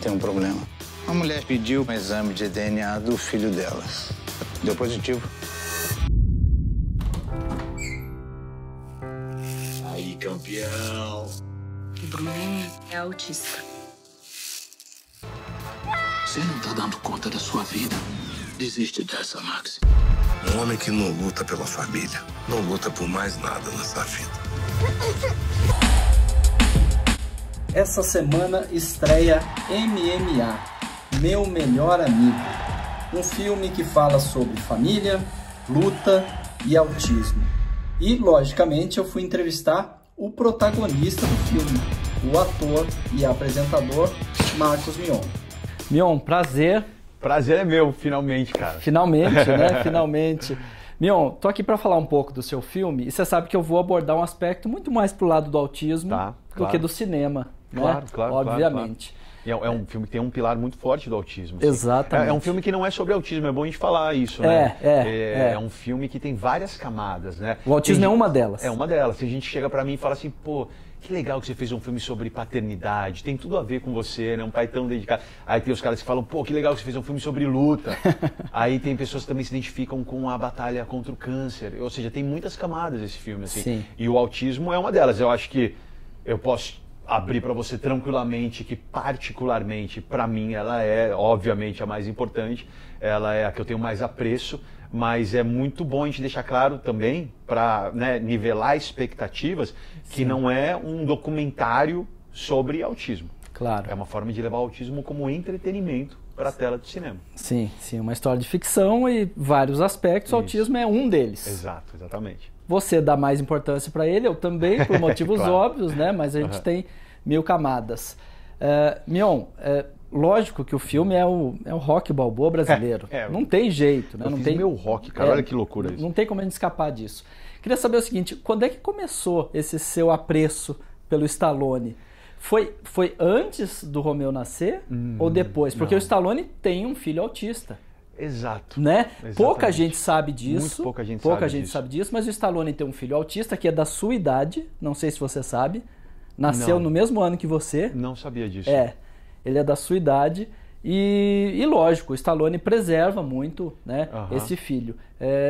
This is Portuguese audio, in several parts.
tem um problema. A mulher pediu um exame de DNA do filho dela. Deu positivo. Aí, campeão. O Bruninho é autista. Você não tá dando conta da sua vida. Desiste dessa, Max. Um homem que não luta pela família, não luta por mais nada nessa vida. Essa semana estreia MMA, Meu Melhor Amigo. Um filme que fala sobre família, luta e autismo. E, logicamente, eu fui entrevistar o protagonista do filme, o ator e apresentador Marcos Mion. Mion, prazer. Prazer é meu, finalmente, cara. Finalmente, né? Finalmente. Mion, tô aqui para falar um pouco do seu filme e você sabe que eu vou abordar um aspecto muito mais pro lado do autismo do que do cinema, claro, né? Claro, obviamente. Claro. É um filme que tem um pilar muito forte do autismo. Assim. Exatamente. É um filme que não é sobre autismo, é bom a gente falar isso, né? É um filme que tem várias camadas, né? O autismo é uma delas. É uma delas. Tem gente que chega pra mim e fala assim, pô, que legal que você fez um filme sobre paternidade, tem tudo a ver com você, né? Um pai tão dedicado. Aí tem os caras que falam, pô, que legal que você fez um filme sobre luta. Aí tem pessoas que também se identificam com a batalha contra o câncer. Ou seja, tem muitas camadas esse filme, assim. Sim. E o autismo é uma delas. Eu acho que eu posso abrir para você tranquilamente que particularmente para mim ela é obviamente a mais importante, ela é a que eu tenho mais apreço, mas é muito bom a gente deixar claro também para, né, nivelar expectativas que Sim. não é um documentário sobre autismo. Claro. É uma forma de levar o autismo como entretenimento para a tela do cinema. Sim, sim, uma história de ficção e vários aspectos, o autismo é um deles. Exato, exatamente. Você dá mais importância para ele, eu também, por motivos Claro. óbvios, né? Mas a gente tem 1000 camadas. Mion, lógico que o filme é o Rocky Balboa brasileiro. Não tem jeito, né? Eu não fiz tem meu Rocky, cara, olha que loucura isso. Não tem como a gente escapar disso. Queria saber o seguinte, quando é que começou esse seu apreço pelo Stallone? Foi antes do Romeu nascer ou depois? Porque não. o Stallone tem um filho autista. Exato. Né? Exatamente. Pouca gente sabe disso. Muito pouca gente sabe disso, mas o Stallone tem um filho autista que é da sua idade, não sei se você sabe, nasceu no mesmo ano que você. Não sabia disso. Ele é da sua idade e lógico, o Stallone preserva muito, né, esse filho.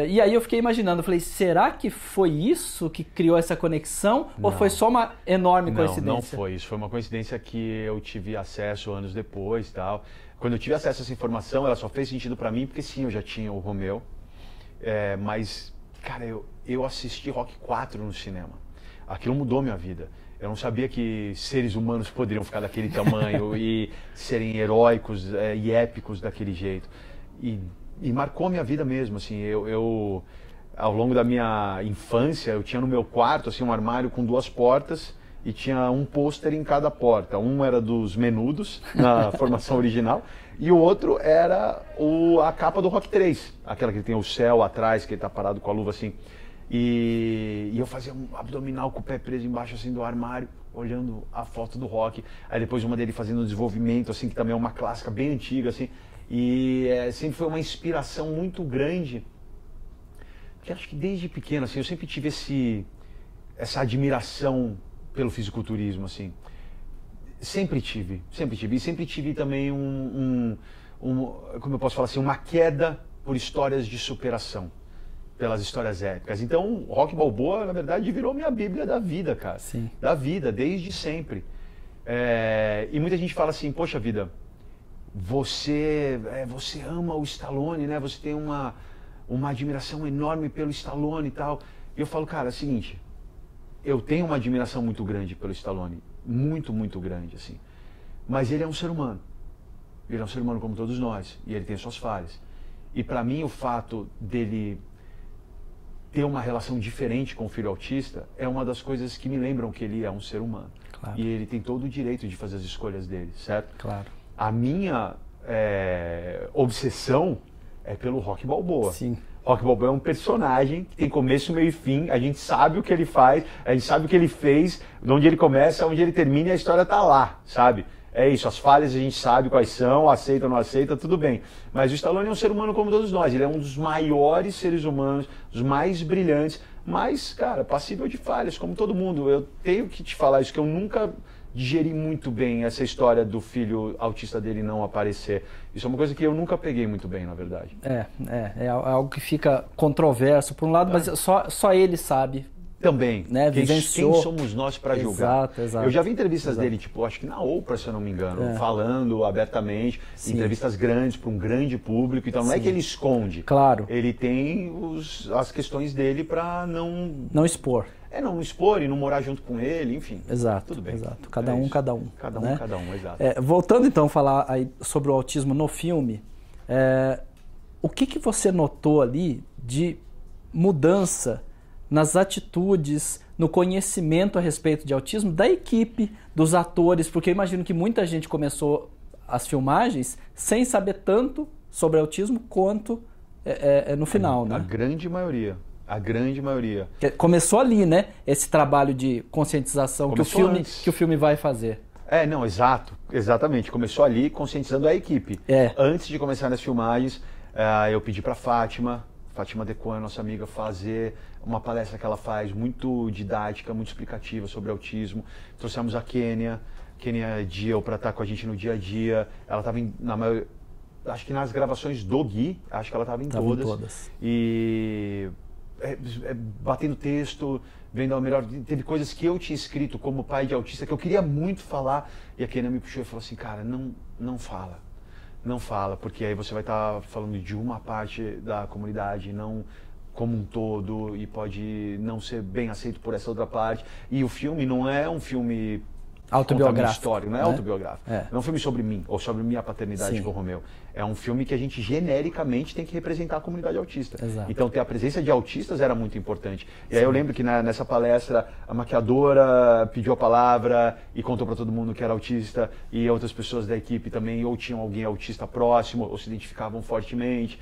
E aí eu fiquei imaginando, falei, será que foi isso que criou essa conexão ou foi só uma enorme coincidência? Não foi isso, foi uma coincidência que eu tive acesso anos depois e tal. Quando eu tive acesso a essa informação, ela só fez sentido pra mim porque sim, eu já tinha o Romeu. Mas, cara, eu assisti Rocky 4 no cinema. Aquilo mudou minha vida. Eu não sabia que seres humanos poderiam ficar daquele tamanho e serem heróicos e épicos daquele jeito. E marcou minha vida mesmo, assim. Eu, ao longo da minha infância, eu tinha no meu quarto assim, um armário com 2 portas e tinha um pôster em cada porta. Um era dos Menudos, na formação original, e o outro era a capa do Rocky 3, aquela que tem o céu atrás, que ele tá parado com a luva assim. E eu fazia um abdominal com o pé preso embaixo assim do armário, olhando a foto do Rocky. Aí depois uma dele fazendo um desenvolvimento, assim, que também é uma clássica bem antiga, assim. E sempre foi uma inspiração muito grande, que acho que desde pequeno, assim, eu sempre tive essa admiração pelo fisiculturismo, assim. Sempre tive. E sempre tive também como eu posso falar assim, uma queda por histórias de superação. Pelas histórias épicas. Então, Rocky Balboa, na verdade, virou minha bíblia da vida, cara. Sim. Da vida, desde sempre. E muita gente fala assim, poxa vida, você ama o Stallone, né? Você tem uma admiração enorme pelo Stallone e tal. E eu falo, cara, é o seguinte, eu tenho uma admiração muito grande pelo Stallone. Muito, muito grande, assim. Mas ele é um ser humano. Ele é um ser humano como todos nós. E ele tem suas falhas. E pra mim, o fato dele ter uma relação diferente com o filho autista é uma das coisas que me lembram que ele é um ser humano. Claro. E ele tem todo o direito de fazer as escolhas dele, certo? Claro. A minha obsessão é pelo Rocky Balboa. Sim. Rocky Balboa é um personagem que tem começo, meio e fim, a gente sabe o que ele faz, a gente sabe o que ele fez, de onde ele começa, onde ele termina e a história tá lá, sabe? É isso, as falhas a gente sabe quais são, aceita ou não aceita, tudo bem. Mas o Stallone é um ser humano como todos nós, ele é um dos maiores seres humanos, dos mais brilhantes, mas, cara, passível de falhas, como todo mundo. Eu tenho que te falar isso, que eu nunca digeri muito bem essa história do filho autista dele não aparecer. Isso é uma coisa que eu nunca peguei muito bem, na verdade. É algo que fica controverso por um lado, mas só ele sabe. Também, né? quem somos nós para julgar? Exato. Eu já vi entrevistas dele, tipo, acho que na Oprah, se eu não me engano, falando abertamente, entrevistas grandes para um grande público, então não é que ele esconde. Claro. Ele tem as questões dele para não expor. Não expor e não morar junto com ele, enfim. Exato. Tudo bem. Exato. Cada um, exato. exato. Voltando então a falar aí sobre o autismo no filme, o que você notou ali de mudança nas atitudes, no conhecimento a respeito de autismo da equipe, dos atores, porque eu imagino que muita gente começou as filmagens sem saber tanto sobre autismo quanto no final, né? A grande maioria. A grande maioria. Começou ali, né? Esse trabalho de conscientização que o filme vai fazer. Exatamente. Começou ali conscientizando a equipe. Antes de começar nas filmagens, eu pedi para Fátima Decoan, nossa amiga, fazer uma palestra que ela faz muito didática, muito explicativa sobre autismo. Trouxemos a Kênia Diel para estar com a gente no dia a dia. Ela estava acho que nas gravações do Gui, acho que ela estava em todas. E batendo texto, vendo ao melhor. Teve coisas que eu tinha escrito como pai de autista que eu queria muito falar, e a Kênia me puxou e falou assim, cara, não fala, porque aí você vai estar falando de uma parte da comunidade, não como um todo, e pode não ser bem aceito por essa outra parte. E o filme não é um filme autobiográfico, não é autobiográfico. Não é um filme sobre mim, ou sobre minha paternidade com o Romeu. É um filme que a gente genericamente tem que representar a comunidade autista. Exato. Então ter a presença de autistas era muito importante. E aí eu lembro que nessa palestra a maquiadora pediu a palavra e contou para todo mundo que era autista, e outras pessoas da equipe também ou tinham alguém autista próximo ou se identificavam fortemente.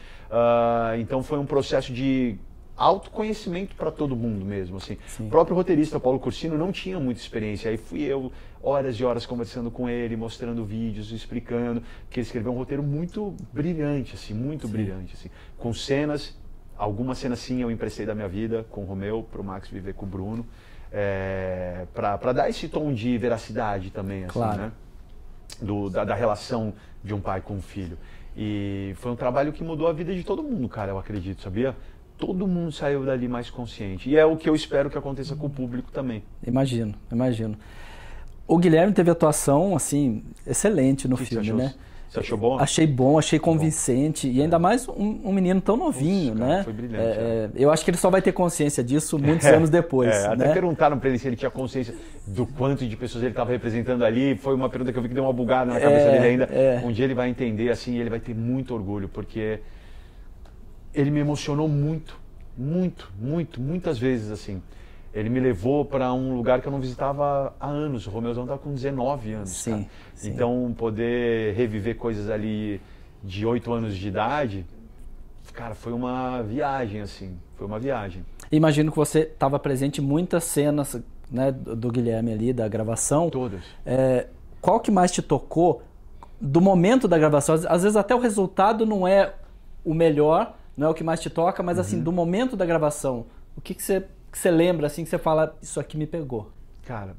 Então foi um processo de autoconhecimento para todo mundo mesmo, assim. O próprio roteirista Paulo Cursino não tinha muita experiência, aí fui eu horas e horas conversando com ele, mostrando vídeos, explicando, que ele escreveu um roteiro muito brilhante, assim, brilhante, assim, com cenas, algumas cenas sim eu emprestei da minha vida com o Romeu, para o Max viver com o Bruno, para dar esse tom de veracidade também, assim, né? Da relação de um pai com um filho. E foi um trabalho que mudou a vida de todo mundo, cara, eu acredito, sabia? Todo mundo saiu dali mais consciente. E é o que eu espero que aconteça com o público também. Imagino. O Guilherme teve atuação, assim, excelente no filme, né? Você achou bom? Achei bom, achei convincente. E ainda mais um menino tão novinho, cara, né? Foi brilhante. Eu acho que ele só vai ter consciência disso muitos anos depois. Até perguntaram para ele se ele tinha consciência do quanto de pessoas ele estava representando ali. Foi uma pergunta que eu vi que deu uma bugada na cabeça dele ainda. Um dia ele vai entender, assim, e ele vai ter muito orgulho, porque ele me emocionou muitas vezes, assim. Ele me levou para um lugar que eu não visitava há anos. O Romeuzão estava com 19 anos. Sim. Então, poder reviver coisas ali de 8 anos de idade, cara, foi uma viagem, assim. Foi uma viagem. Imagino que você estava presente em muitas cenas, né, do Guilherme ali, da gravação. Todas. Qual que mais te tocou do momento da gravação? Às vezes até o resultado não é o melhor, não é o que mais te toca, mas assim, do momento da gravação, o que você lembra, assim, que você fala, isso aqui me pegou? Cara,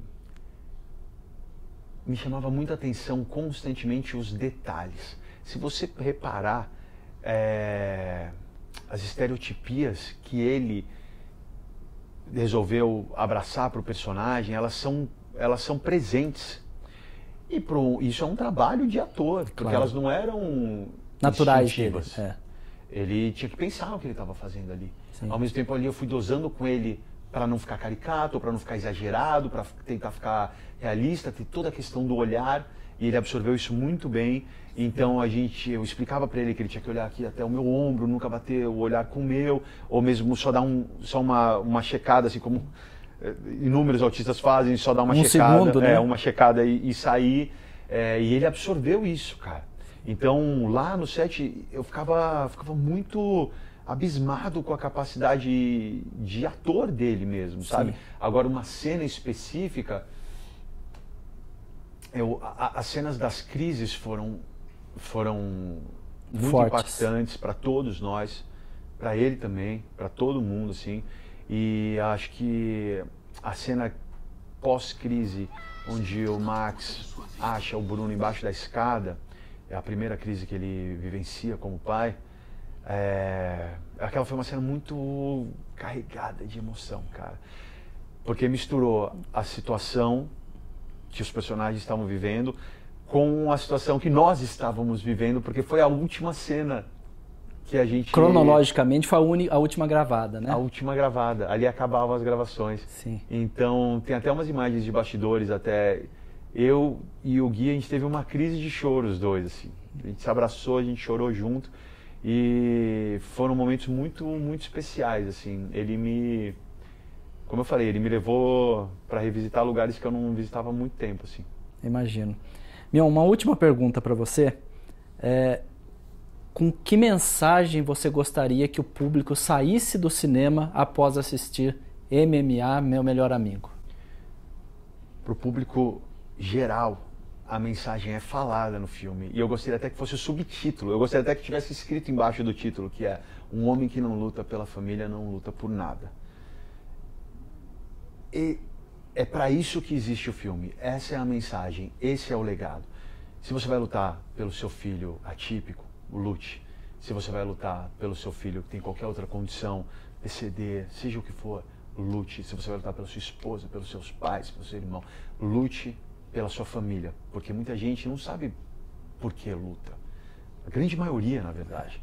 me chamava muita atenção constantemente os detalhes. Se você reparar, as estereotipias que ele resolveu abraçar para o personagem, elas são presentes. E isso é um trabalho de ator, porque elas não eram naturais instintivas. Ele tinha que pensar o que ele estava fazendo ali. Sim. Ao mesmo tempo ali eu fui dosando com ele para não ficar caricato, para não ficar exagerado, para tentar ficar realista, ter toda a questão do olhar, e ele absorveu isso muito bem. Então eu explicava para ele que ele tinha que olhar aqui até o meu ombro, nunca bater o olhar com o meu, ou mesmo só dar uma checada, assim como inúmeros autistas fazem, só dar uma checada, segundo, né? Uma checada e sair. E ele absorveu isso, cara. Então, lá no set, eu ficava muito abismado com a capacidade de ator dele mesmo, sabe? Sim. Agora, uma cena específica, as cenas das crises foram muito fortes, impactantes para todos nós, para ele também, para todo mundo, assim. E acho que a cena pós-crise, onde o Max acha o Bruno embaixo da escada, é a primeira crise que ele vivencia como pai. Aquela foi uma cena muito carregada de emoção, cara. Porque misturou a situação que os personagens estavam vivendo com a situação que nós estávamos vivendo, porque foi a última cena que a gente... Cronologicamente foi a última gravada, né? A última gravada. Ali acabavam as gravações. Sim. Então, tem até umas imagens de bastidores, até eu e o Gui, a gente teve uma crise de choro, os dois, assim. A gente se abraçou, a gente chorou junto. E foram momentos muito, muito especiais, assim. Como eu falei, ele me levou para revisitar lugares que eu não visitava há muito tempo, assim. Imagino. Mion, uma última pergunta para você. Com que mensagem você gostaria que o público saísse do cinema após assistir MMA, Meu Melhor Amigo? Para o público geral, a mensagem é falada no filme. E eu gostaria até que fosse o subtítulo. Eu gostaria até que tivesse escrito embaixo do título, que é: um homem que não luta pela família não luta por nada. E é para isso que existe o filme. Essa é a mensagem, esse é o legado. Se você vai lutar pelo seu filho atípico, lute. Se você vai lutar pelo seu filho que tem qualquer outra condição, PCD, seja o que for, lute. Se você vai lutar pela sua esposa, pelos seus pais, pelo seu irmão, lute pela sua família. Porque muita gente não sabe por que luta. A grande maioria, na verdade.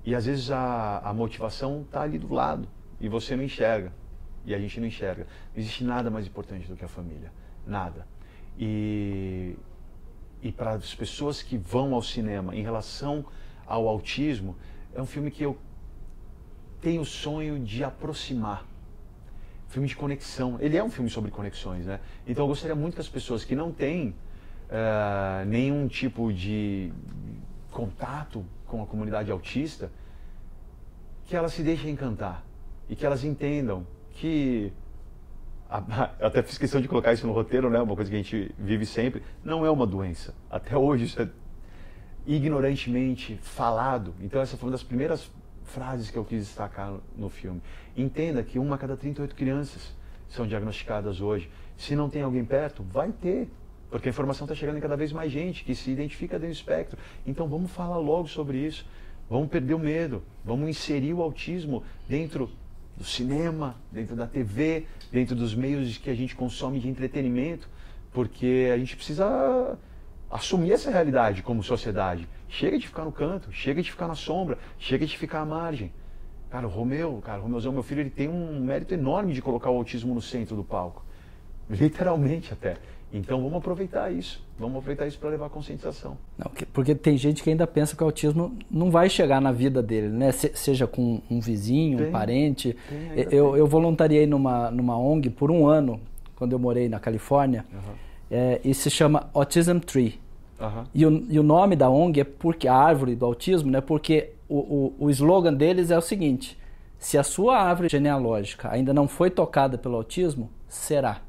E às vezes a motivação está ali do lado e você não enxerga. E a gente não enxerga. Não existe nada mais importante do que a família. Nada. E para as pessoas que vão ao cinema em relação ao autismo, é um filme que eu tenho o sonho de aproximar. Filme de conexão. Ele é um filme sobre conexões, né? Então eu gostaria muito que as pessoas que não têm nenhum tipo de contato com a comunidade autista, que elas se deixem encantar e que elas entendam que... Eu até fiz questão de colocar isso no roteiro, né? Uma coisa que a gente vive sempre. Não é uma doença. Até hoje isso é ignorantemente falado. Então essa foi uma das primeiras frases que eu quis destacar no filme. Entenda que 1 a cada 38 crianças são diagnosticadas hoje. Se não tem alguém perto, vai ter. Porque a informação está chegando em cada vez mais gente que se identifica dentro do espectro. Então vamos falar logo sobre isso. Vamos perder o medo. Vamos inserir o autismo dentro do cinema, dentro da TV, dentro dos meios que a gente consome de entretenimento, porque a gente precisa assumir essa realidade como sociedade. Chega de ficar no canto, chega de ficar na sombra, chega de ficar à margem. Cara, o Romeuzão, meu filho, ele tem um mérito enorme de colocar o autismo no centro do palco. Literalmente até. Então vamos aproveitar isso para levar a conscientização. Não, porque tem gente que ainda pensa que o autismo não vai chegar na vida dele, né? Seja com um vizinho, um parente. Eu voluntariei numa ONG por 1 ano, quando eu morei na Califórnia, e se chama Autism Tree. E o nome da ONG é porque a árvore do autismo, né? Porque o slogan deles é o seguinte: se a sua árvore genealógica ainda não foi tocada pelo autismo, será.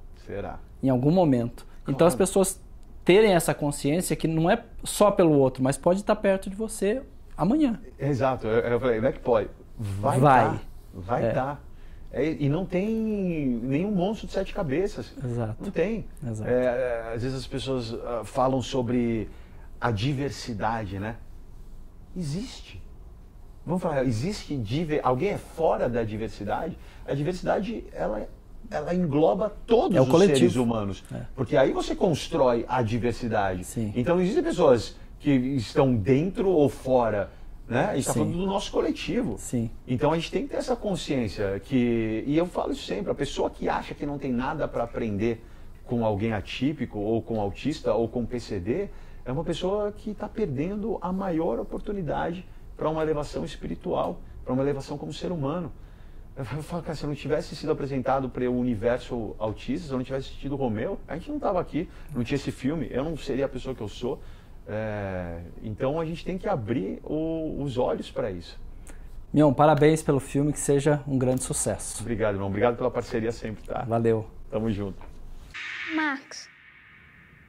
Em algum momento. Claro. Então as pessoas terem essa consciência que não é só pelo outro, mas pode estar perto de você amanhã. Exato. Eu falei, não é que pode. Vai estar. E não tem nenhum monstro de 7 cabeças. Exato. Não tem. Exato. Às vezes as pessoas falam sobre a diversidade, né? Existe. Vamos falar, existe alguém é fora da diversidade? A diversidade, ela engloba todos os seres humanos. Porque aí você constrói a diversidade. Sim. Então existem pessoas que estão dentro ou fora, né? A gente está falando do nosso coletivo. Sim. Então a gente tem que ter essa consciência e eu falo isso sempre, a pessoa que acha que não tem nada para aprender com alguém atípico, ou com autista, ou com PCD, é uma pessoa que está perdendo a maior oportunidade para uma elevação espiritual, para uma elevação como ser humano. Eu falo, cara, se eu não tivesse sido apresentado para o universo autista, se eu não tivesse assistido o Romeu, a gente não estava aqui, não tinha esse filme, eu não seria a pessoa que eu sou. Então a gente tem que abrir os olhos para isso. Mion, parabéns pelo filme, que seja um grande sucesso. Obrigado, irmão. Obrigado pela parceria sempre, tá? Valeu. Tamo junto. Max.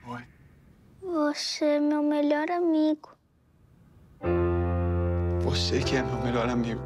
Oi. Você é meu melhor amigo. Você que é meu melhor amigo.